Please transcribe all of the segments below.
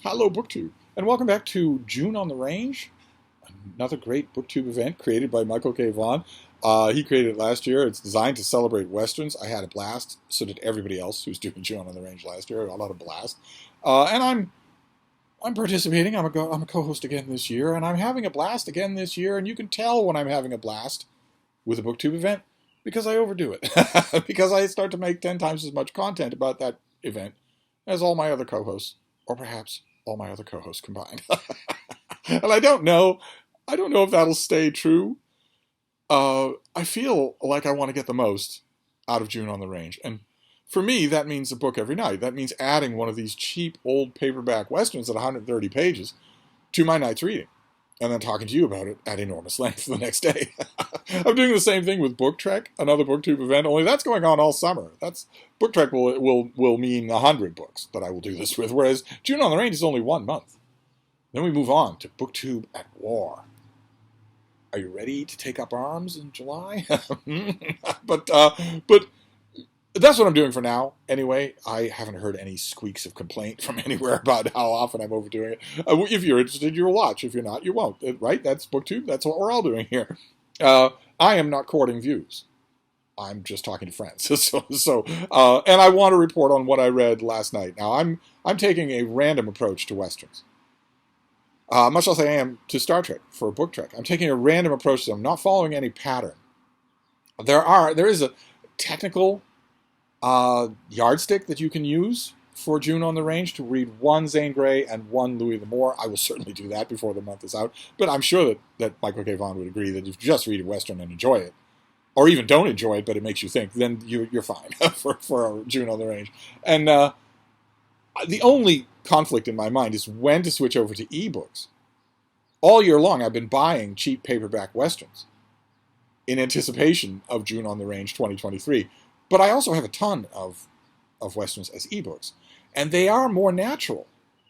Hello, BookTube, and welcome back to June on the Range, another great BookTube event created by Michael K. Vaughan. He created it last year. It's designed to celebrate Westerns. I had a blast. So did everybody else who's doing June on the Range last year. A lot of blast. And I'm participating. I'm a co-host again this year, and I'm having a blast again this year. And you can tell when I'm having a blast with a BookTube event because I overdo it. Because I start to make 10 times as much content about that event as all my other co-hosts, or perhaps all my other co-hosts combined. And I don't know. I don't know if that'll stay true. I feel like I want to get the most out of June on the Range. And for me, that means a book every night. That means adding one of these cheap old paperback westerns at 130 pages to my night's reading. And then talking to you about it at enormous length the next day. I'm doing the same thing with Book Trek, another BookTube event, only that's going on all summer. Book Trek will mean 100 books that I will do this with, whereas June on the Range is only 1 month. Then we move on to BookTube at War. Are you ready to take up arms in July? But that's what I'm doing for now. Anyway, I haven't heard any squeaks of complaint from anywhere about how often I'm overdoing it. If you're interested, you'll watch. If you're not, you won't. Right? That's BookTube. That's what we're all doing here. I am not courting views. I'm just talking to friends. And I want to report on what I read last night. Now, I'm taking a random approach to westerns. Much less I am to Star Trek for Book Trek. I'm taking a random approach to them, not following any pattern. There is a technical yardstick that you can use for June on the Range to read one Zane Grey and one Louis L'Amour. I will certainly do that before the month is out. But I'm sure that Michael K. Vaughan would agree that if you just read a Western and enjoy it, or even don't enjoy it, but it makes you think, then you're fine for June on the Range. And the only conflict in my mind is when to switch over to ebooks. All year long, I've been buying cheap paperback westerns in anticipation of June on the Range 2023. But I also have a ton of westerns as ebooks, and they are more natural.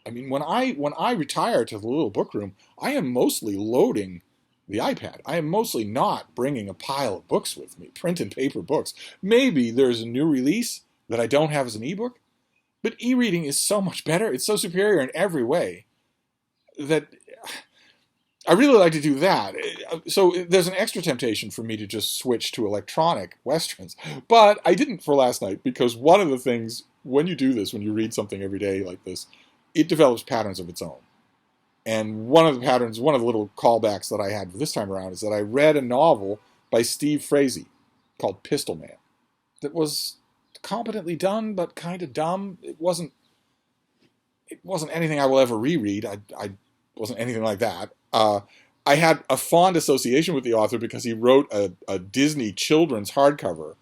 I mean, when I retire to the little book room, I am mostly loading the iPad. I am mostly not bringing a pile of books with me, print and paper books. Maybe there's a new release that I don't have as an ebook, but e-reading is so much better. It's so superior in every way that I really like to do that. So there's an extra temptation for me to just switch to electronic westerns. But I didn't for last night because one of the things, when you do this, when you read something every day like this, it develops patterns of its own. And one of the patterns, one of the little callbacks that I had this time around is that I read a novel by Steve Frazee called Pistol Man that was competently done, but kind of dumb. It wasn't anything I will ever reread. I wasn't anything like that. I had a fond association with the author because he wrote a Disney children's hardcover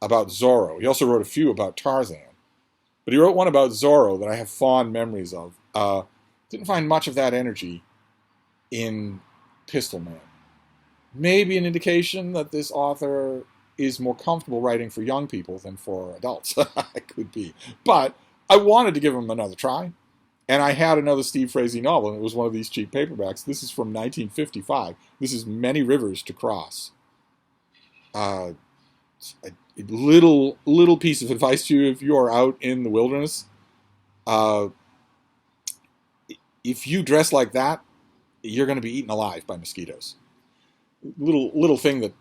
about Zorro. He also wrote a few about Tarzan. But he wrote one about Zorro that I have fond memories of. Didn't find much of that energy in Pistol Man. Maybe an indication that this author is more comfortable writing for young people than for adults. It could be. But I wanted to give him another try. And I had another Steve Frazee novel, and it was one of these cheap paperbacks. This is from 1955. This is Many Rivers to Cross. A little piece of advice to you if you are out in the wilderness. If you dress like that, you're going to be eaten alive by mosquitoes. Little thing that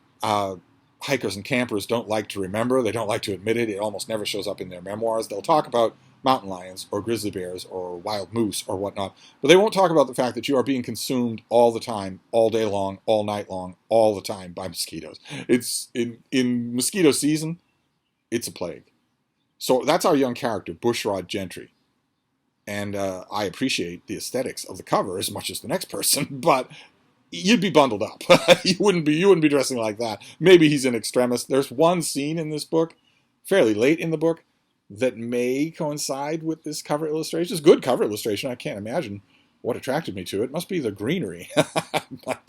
hikers and campers don't like to remember. They don't like to admit it. It almost never shows up in their memoirs. They'll talk about mountain lions or grizzly bears or wild moose or whatnot, but they won't talk about the fact that you are being consumed all the time, all day long, all night long, all the time by mosquitoes. It's in mosquito season, it's a plague. So that's our young character, Bushrod Gentry. And I appreciate the aesthetics of the cover as much as the next person, but you'd be bundled up. You wouldn't be dressing like that. Maybe he's in extremis. There's one scene in this book, fairly late in the book, that may coincide with this cover illustration. It's a good cover illustration. I can't imagine what attracted me to it. It must be the greenery. But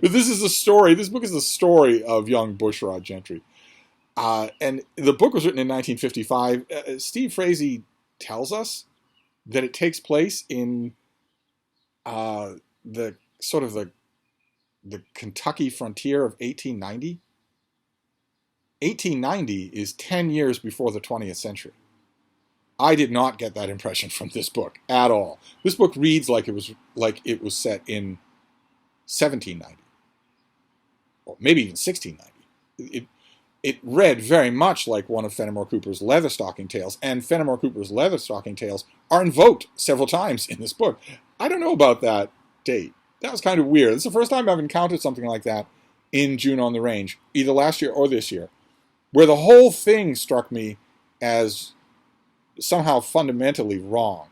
this is a story. This book is the story of young Bushrod Gentry. And the book was written in 1955. Steve Frazee tells us that it takes place in the sort of the Kentucky frontier of 1890. 1890 is 10 years before the 20th century. I did not get that impression from this book at all. This book reads like it was set in 1790, or maybe even 1690. It read very much like one of Fenimore Cooper's Leatherstocking Tales, and Fenimore Cooper's Leatherstocking Tales are invoked several times in this book. I don't know about that date. That was kind of weird. It's the first time I've encountered something like that in June on the Range, either last year or this year, where the whole thing struck me as somehow fundamentally wrong.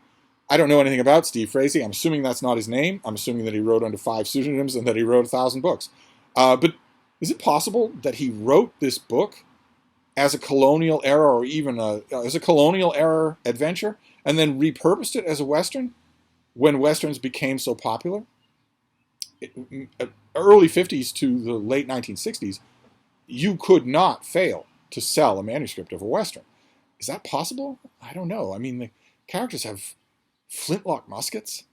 I don't know anything about Steve Frazee. I'm assuming that's not his name. I'm assuming that he wrote under 5 pseudonyms and that he wrote 1,000 books. But is it possible that he wrote this book as a colonial era, or even as a colonial era adventure, and then repurposed it as a Western when Westerns became so popular? Early 50s to the late 1960s, you could not fail to sell a manuscript of a Western. Is that possible? I don't know. I mean, the characters have flintlock muskets.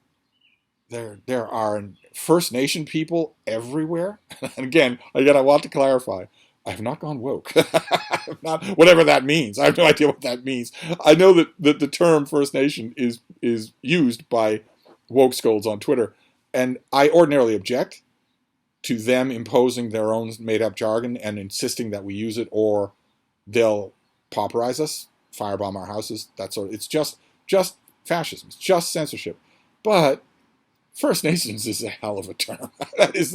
There are First Nation people everywhere. And again, I want to clarify, I have not gone woke. I have not, whatever that means. I have no idea what that means. I know that the term First Nation is used by woke scolds on Twitter, and I ordinarily object to them imposing their own made-up jargon and insisting that we use it, or they'll pauperize us, firebomb our houses, that sort of. It's just fascism. It's just censorship. But First Nations is a hell of a term. that is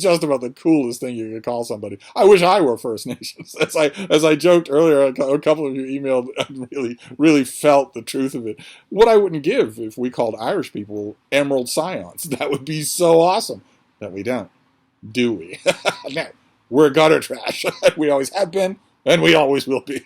just about the coolest thing you could call somebody. I wish I were First Nations. As I joked earlier, a couple of you emailed and really felt the truth of it. What I wouldn't give if we called Irish people Emerald Scions. That would be so awesome. That we don't, do we? No, we're gutter trash. We always have been, and we always will be.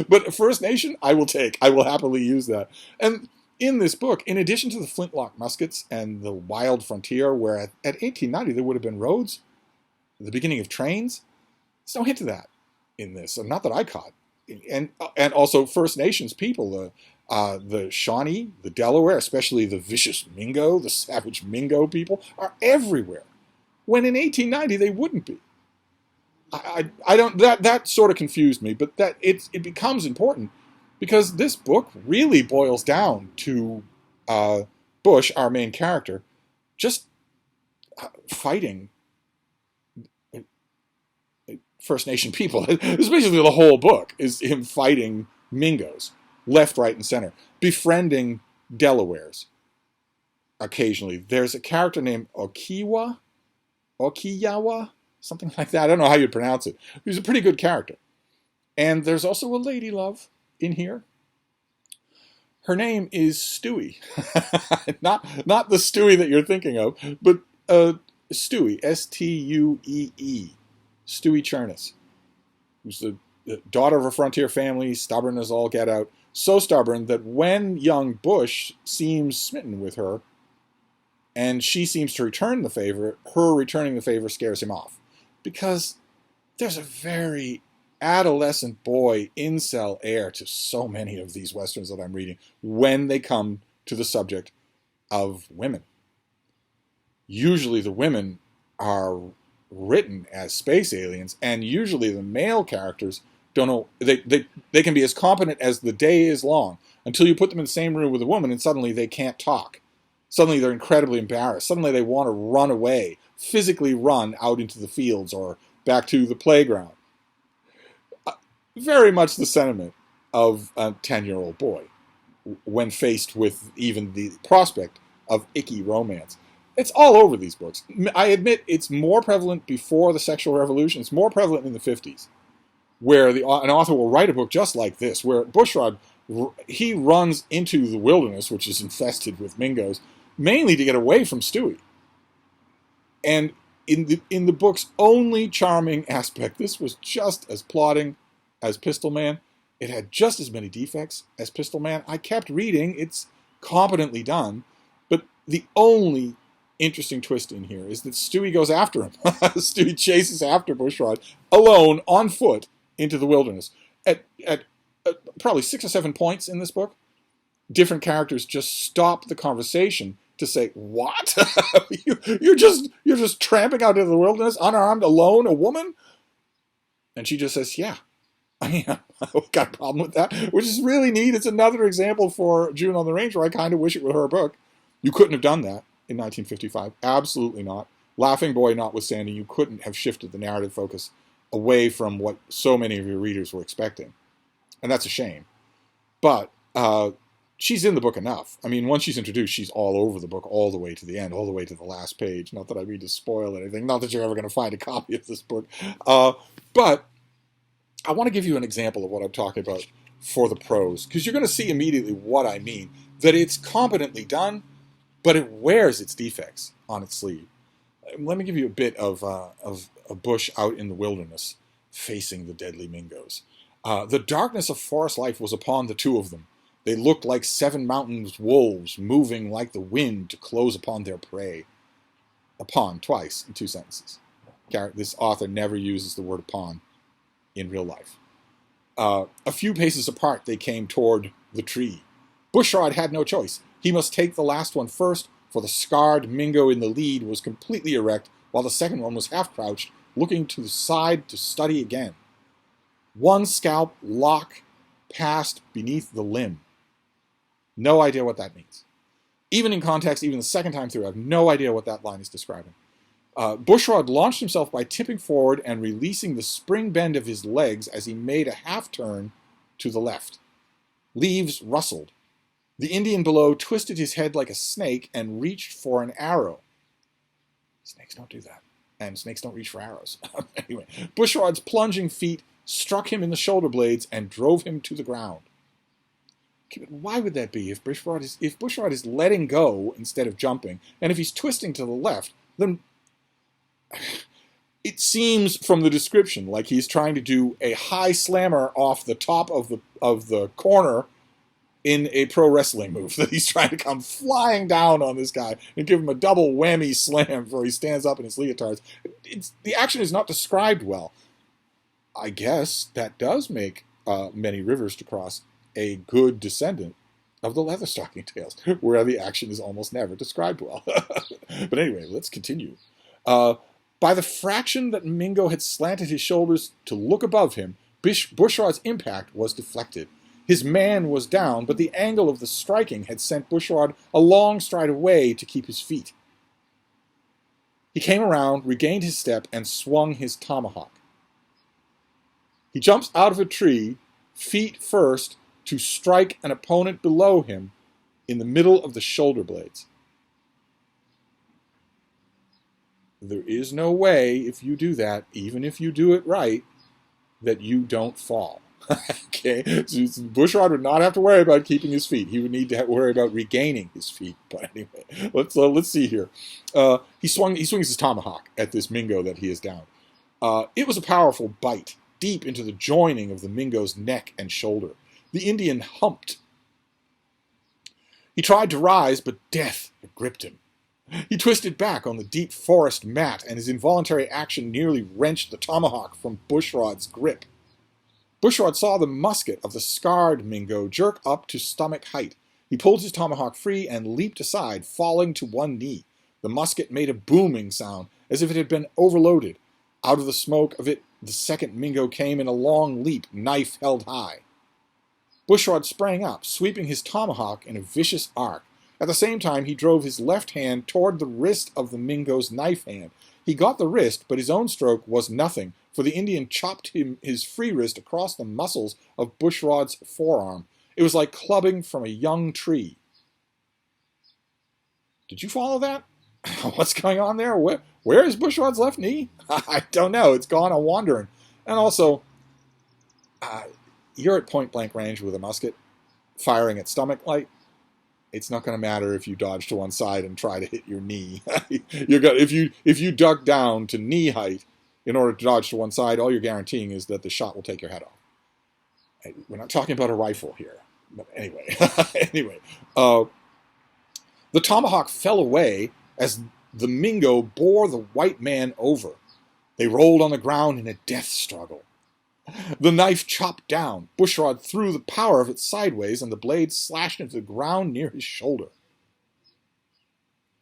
But First Nation, I will take. I will happily use that. And in this book, in addition to the flintlock muskets and the wild frontier, where at 1890 there would have been roads, the beginning of trains, there's no hint of that in this. Not that I caught. And also First Nations people, the Shawnee, the Delaware, especially the vicious Mingo, the savage Mingo people, are everywhere. When in 1890 they wouldn't be. I don't, that sort of confused me, but that it becomes important because this book really boils down to Bush, our main character, just fighting First Nation people. It's basically the whole book is him fighting Mingos, left, right, and center, befriending Delawares. Occasionally, there's a character named Okiyawa, something like that. I don't know how you'd pronounce it. He's a pretty good character. And there's also a lady love in here. Her name is Stewie. not the Stewie that you're thinking of, but Stewie, Stuee, Stewie Chernus, who's the daughter of a frontier family, stubborn as all get out. So stubborn that when young Bush seems smitten with her, and she seems to return the favor, her returning the favor scares him off. Because there's a very adolescent boy incel air to so many of these Westerns that I'm reading when they come to the subject of women. Usually the women are written as space aliens, and usually the male characters don't know, they can be as competent as the day is long until you put them in the same room with a woman and suddenly they can't talk. Suddenly they're incredibly embarrassed. Suddenly they want to run away, physically run out into the fields or back to the playground. Very much the sentiment of a 10-year-old boy when faced with even the prospect of icky romance. It's all over these books. I admit it's more prevalent before the sexual revolution. It's more prevalent in the 50s, where an author will write a book just like this, where Bushrod, he runs into the wilderness, which is infested with Mingos, mainly to get away from Stewie. And in the book's only charming aspect, this was just as plotting as Pistol Man. It had just as many defects as Pistol Man. I kept reading. It's competently done. But the only interesting twist in here is that Stewie goes after him. Stewie chases after Bushrod alone, on foot, into the wilderness. At probably 6 or 7 points in this book, different characters just stop the conversation to say, "What? you're just tramping out into the wilderness, unarmed, alone, a woman?" And she just says, "Yeah, I am. I've got a problem with that, which is really neat. It's another example for June on the Range where I kind of wish it were her book. You couldn't have done that in 1955. Absolutely not. Laughing Boy notwithstanding, you couldn't have shifted the narrative focus away from what so many of your readers were expecting. And that's a shame. But she's in the book enough. I mean, once she's introduced, she's all over the book, all the way to the end, all the way to the last page. Not that I mean to spoil anything. Not that you're ever going to find a copy of this book. But I want to give you an example of what I'm talking about for the prose, because you're going to see immediately what I mean. That it's competently done, but it wears its defects on its sleeve. Let me give you a bit of a bush out in the wilderness facing the deadly Mingos. The darkness of forest life was upon the two of them. They looked like 7 mountain wolves moving like the wind to close upon their prey. Upon, twice in 2 sentences. This author never uses the word upon in real life. A few paces apart, they came toward the tree. Bushrod had no choice. He must take the last one first, for the scarred Mingo in the lead was completely erect, while the second one was half-crouched, looking to the side to study again. One scalp lock passed beneath the limb. No idea what that means. Even in context, even the second time through, I have no idea what that line is describing. Bushrod launched himself by tipping forward and releasing the spring bend of his legs as he made a half-turn to the left. Leaves rustled. The Indian below twisted his head like a snake and reached for an arrow. Snakes don't do that. And snakes don't reach for arrows. Anyway, Bushrod's plunging feet struck him in the shoulder blades and drove him to the ground. Why would that be? If Bushrod is letting go instead of jumping, and if he's twisting to the left, then it seems from the description like he's trying to do a high slammer off the top of the corner in a pro wrestling move, that he's trying to come flying down on this guy and give him a double whammy slam before he stands up in his leotards. The action is not described well. I guess that does make Many Rivers to Cross a good descendant of the Leatherstocking Tales, where the action is almost never described well. But anyway, let's continue. By the fraction that Mingo had slanted his shoulders to look above him, Bushrod's impact was deflected. His man was down, but the angle of the striking had sent Bushrod a long stride away to keep his feet. He came around, regained his step, and swung his tomahawk. He jumps out of a tree, feet first, to strike an opponent below him in the middle of the shoulder blades. There is no way, if you do that, even if you do it right, that you don't fall. Okay, so Bushrod would not have to worry about keeping his feet. He would need to worry about regaining his feet. But anyway, let's see here. He swings his tomahawk at this Mingo that he is down. It was a powerful bite, deep into the joining of the Mingo's neck and shoulder. The Indian humped. He tried to rise, but death gripped him. He twisted back on the deep forest mat, and his involuntary action nearly wrenched the tomahawk from Bushrod's grip. Bushrod saw the musket of the scarred Mingo jerk up to stomach height. He pulled his tomahawk free and leaped aside, falling to one knee. The musket made a booming sound, as if it had been overloaded. Out of the smoke of it, the second Mingo came in a long leap, knife held high. Bushrod sprang up, sweeping his tomahawk in a vicious arc. At the same time, he drove his left hand toward the wrist of the Mingo's knife hand. He got the wrist, but his own stroke was nothing, for the Indian chopped his free wrist across the muscles of Bushrod's forearm. It was like clubbing from a young tree. Did you follow that? What's going on there? Where is Bushrod's left knee? I don't know. It's gone a wandering. And also, you're at point-blank range with a musket, firing at stomach light. It's not going to matter if you dodge to one side and try to hit your knee. If you duck down to knee height in order to dodge to one side, all you're guaranteeing is that the shot will take your head off. We're not talking about a rifle here. But anyway, the tomahawk fell away as the Mingo bore the white man over. They rolled on the ground in a death struggle. The knife chopped down. Bushrod threw the power of it sideways, and the blade slashed into the ground near his shoulder.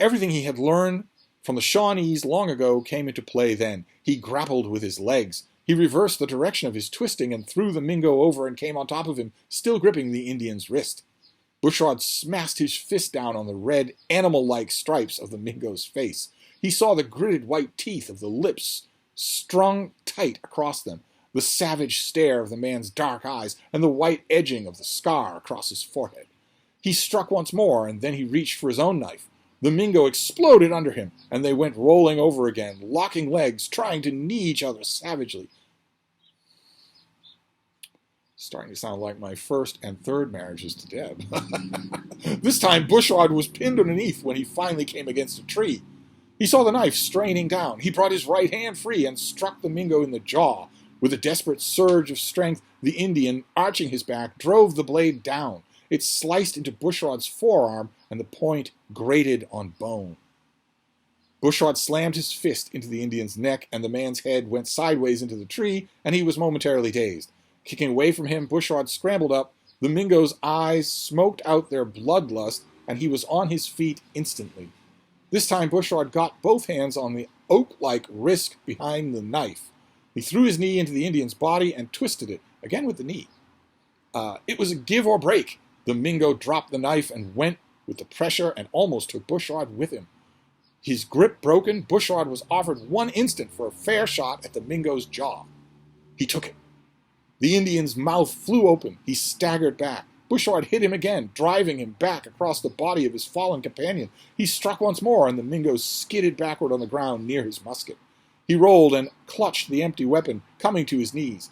Everything he had learned from the Shawnees long ago came into play then. He grappled with his legs, He reversed the direction of his twisting and threw the Mingo over and came on top of him, still gripping the Indian's wrist. Bushrod smashed his fist down on the red, animal-like stripes of the Mingo's face. He saw the gritted white teeth of the lips strung tight across them, the savage stare of the man's dark eyes, and the white edging of the scar across his forehead. He struck once more, and then he reached for his own knife. The Mingo exploded under him, and they went rolling over again, locking legs, trying to knee each other savagely. Starting to sound like my first and third marriages to Deb. This time, Bushrod was pinned underneath when he finally came against a tree. He saw the knife straining down. He brought his right hand free and struck the Mingo in the jaw. With a desperate surge of strength, the Indian, arching his back, drove the blade down. It sliced into Bushrod's forearm, and the point grated on bone. Bushrod slammed his fist into the Indian's neck, and the man's head went sideways into the tree, and he was momentarily dazed. Kicking away from him, Bushrod scrambled up. The Mingo's eyes smoked out their bloodlust, and he was on his feet instantly. This time, Bushrod got both hands on the oak-like wrist behind the knife. He threw his knee into the Indian's body and twisted it, again with the knee. It was a give or break. The Mingo dropped the knife and went with the pressure and almost took Bushrod with him. His grip broken, Bushrod was offered 1 instant for a fair shot at the Mingo's jaw. He took it. The Indian's mouth flew open. He staggered back. Bushrod hit him again, driving him back across the body of his fallen companion. He struck once more, and the Mingo skidded backward on the ground near his musket. He rolled and clutched the empty weapon, coming to his knees.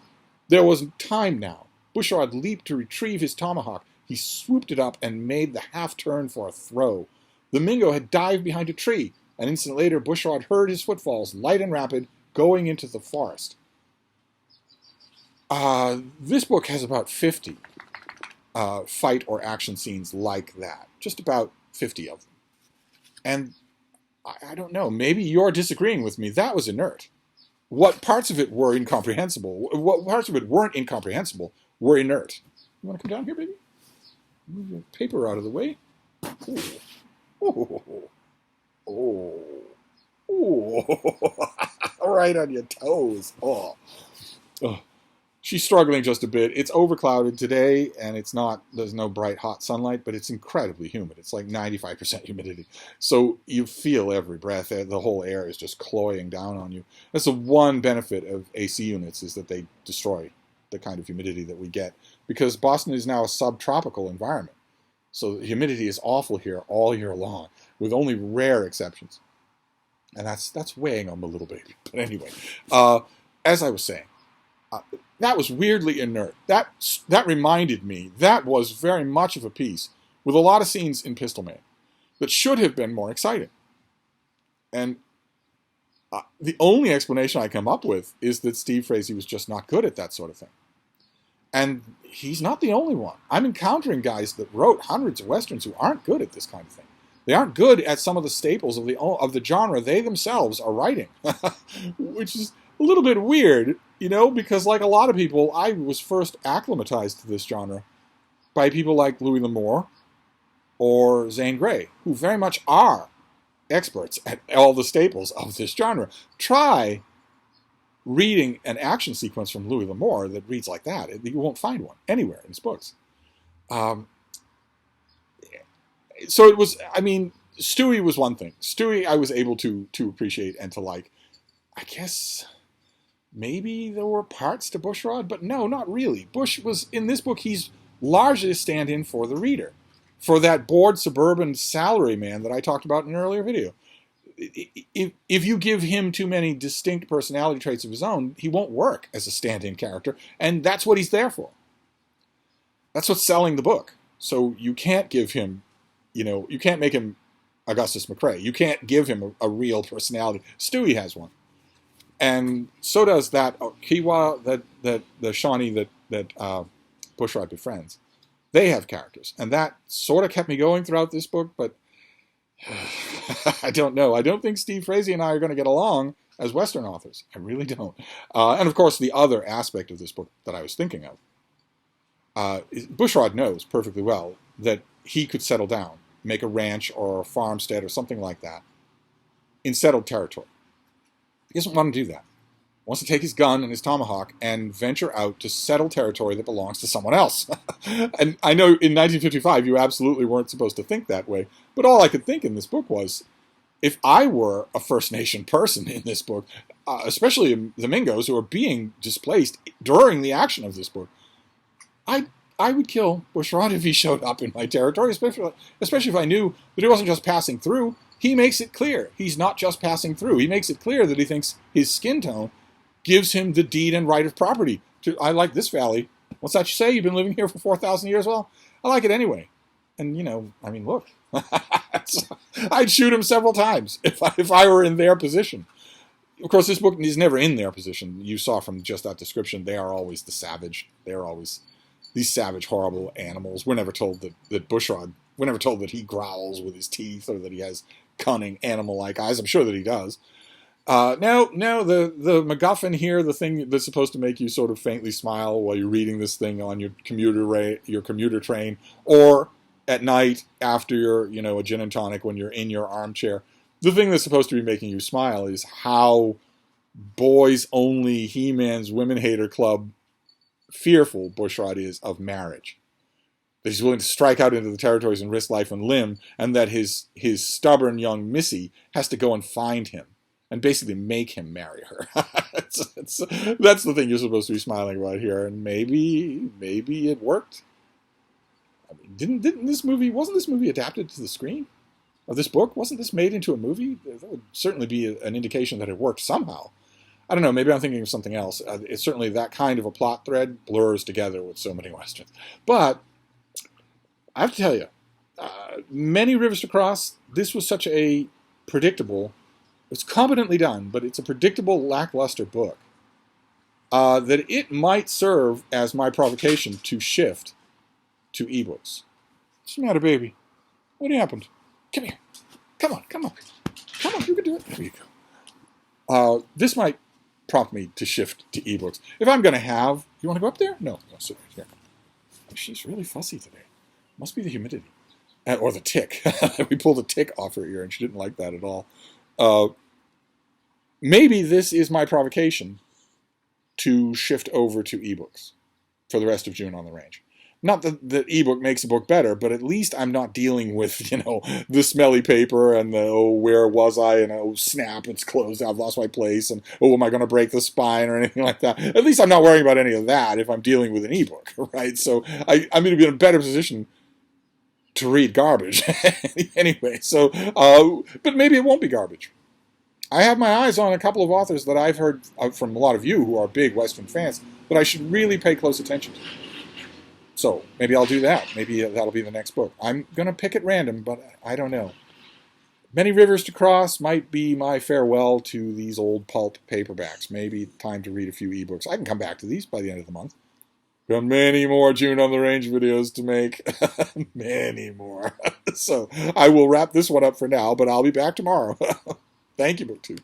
There was time now. Bushrod leaped to retrieve his tomahawk. He swooped it up and made the half-turn for a throw. The Mingo had dived behind a tree. An instant later, Bushrod heard his footfalls, light and rapid, going into the forest. This book has about 50 fight or action scenes like that. Just about 50 of them. And I don't know, maybe you're disagreeing with me. That was inert. What parts of it were incomprehensible, what parts of it weren't incomprehensible, were inert. You want to come down here, baby? Move your paper out of the way. Ooh. Oh. Oh. Oh. Right on your toes. Oh. Oh. She's struggling just a bit. It's overclouded today, and there's no bright, hot sunlight, but it's incredibly humid. It's like 95% humidity. So you feel every breath. The whole air is just cloying down on you. That's the one benefit of AC units, is that they destroy the kind of humidity that we get, because Boston is now a subtropical environment. So the humidity is awful here all year long, with only rare exceptions. And that's weighing on the little baby. But anyway, as I was saying, that was weirdly inert. That reminded me, that was very much of a piece with a lot of scenes in Pistol Man that should have been more exciting. And the only explanation I come up with is that Steve Frazee was just not good at that sort of thing. And he's not the only one. I'm encountering guys that wrote hundreds of Westerns who aren't good at this kind of thing. They aren't good at some of the staples of the genre they themselves are writing, which is a little bit weird, because like a lot of people, I was first acclimatized to this genre by people like Louis L'Amour or Zane Grey, who very much are experts at all the staples of this genre. Try reading an action sequence from Louis L'Amour that reads like that. You won't find one anywhere in his books. So it was, Stewie was one thing. Stewie I was able to appreciate and to like. I guess maybe there were parts to Bushrod, but no, not really. Bush was, in this book, he's largely a stand-in for the reader, for that bored suburban salary man that I talked about in an earlier video. If you give him too many distinct personality traits of his own, he won't work as a stand-in character, and that's what he's there for. That's what's selling the book. So you can't give him, you can't make him Augustus McCrae. You can't give him a real personality. Stewie has one. And so does that Kiwa, the Shawnee that Bushrod befriends. They have characters. And that sort of kept me going throughout this book, but I don't know. I don't think Steve Frazee and I are going to get along as Western authors. I really don't. And of course, the other aspect of this book that I was thinking of, Bushrod knows perfectly well that he could settle down, make a ranch or a farmstead or something like that in settled territory. He doesn't want to do that. wants to take his gun and his tomahawk and venture out to settle territory that belongs to someone else. And I know in 1955 you absolutely weren't supposed to think that way, but all I could think in this book was, if I were a First Nation person in this book, especially the Mingos who are being displaced during the action of this book, I would kill Bushrod if he showed up in my territory, especially if I knew that he wasn't just passing through. He makes it clear he's not just passing through. He makes it clear that he thinks his skin tone gives him the deed and right of property. I like this valley. What's that you say? You've been living here for 4,000 years? Well, I like it anyway. And, I mean, look. I'd shoot him several times if I were in their position. Of course, this book is never in their position. You saw from just that description, they are always the savage. They're always these savage, horrible animals. We're never told that Bushrod, we're never told that he growls with his teeth or that he has cunning animal-like eyes. I'm sure that he does. Now, the MacGuffin here, the thing that's supposed to make you sort of faintly smile while you're reading this thing on your commuter train, or at night after your, a gin and tonic when you're in your armchair. The thing that's supposed to be making you smile is how boys-only He-Man's Women Hater Club fearful Bushrod is of marriage. That he's willing to strike out into the territories and risk life and limb, and that his stubborn young Missy has to go and find him and basically make him marry her. That's the thing you're supposed to be smiling about here, and maybe it worked. I mean, wasn't this movie adapted to the screen? Of this book? Wasn't this made into a movie? That would certainly be an indication that it worked somehow. I don't know, maybe I'm thinking of something else. It's certainly that kind of a plot thread blurs together with so many Westerns. But I have to tell you, Many Rivers to Cross, this was such a predictable, it's competently done, but it's a predictable, lackluster book, that it might serve as my provocation to shift to ebooks. What's the matter, baby? What happened? Come here. Come on. Come on, you can do it. There you go. This might prompt me to shift to ebooks. If I'm going to have... You want to go up there? No, sit right here. She's really fussy today. Must be the humidity. Or the tick. We pulled a tick off her ear, and she didn't like that at all. Maybe this is my provocation to shift over to ebooks for the rest of June on the Range. Not that the ebook makes a book better, but at least I'm not dealing with, the smelly paper and the, where was I, and snap, it's closed, I've lost my place, and am I going to break the spine or anything like that. At least I'm not worrying about any of that if I'm dealing with an ebook, right? So I'm going to be in a better position to read garbage anyway. So, but maybe it won't be garbage. I have my eyes on a couple of authors that I've heard from a lot of you who are big Western fans that I should really pay close attention to. So maybe I'll do that. Maybe that'll be the next book. I'm going to pick at random, but I don't know. Many Rivers to Cross might be my farewell to these old pulp paperbacks. Maybe time to read a few ebooks. I can come back to these by the end of the month. Got many more June on the Range videos to make. Many more. So I will wrap this one up for now, but I'll be back tomorrow. Thank you, BookTube.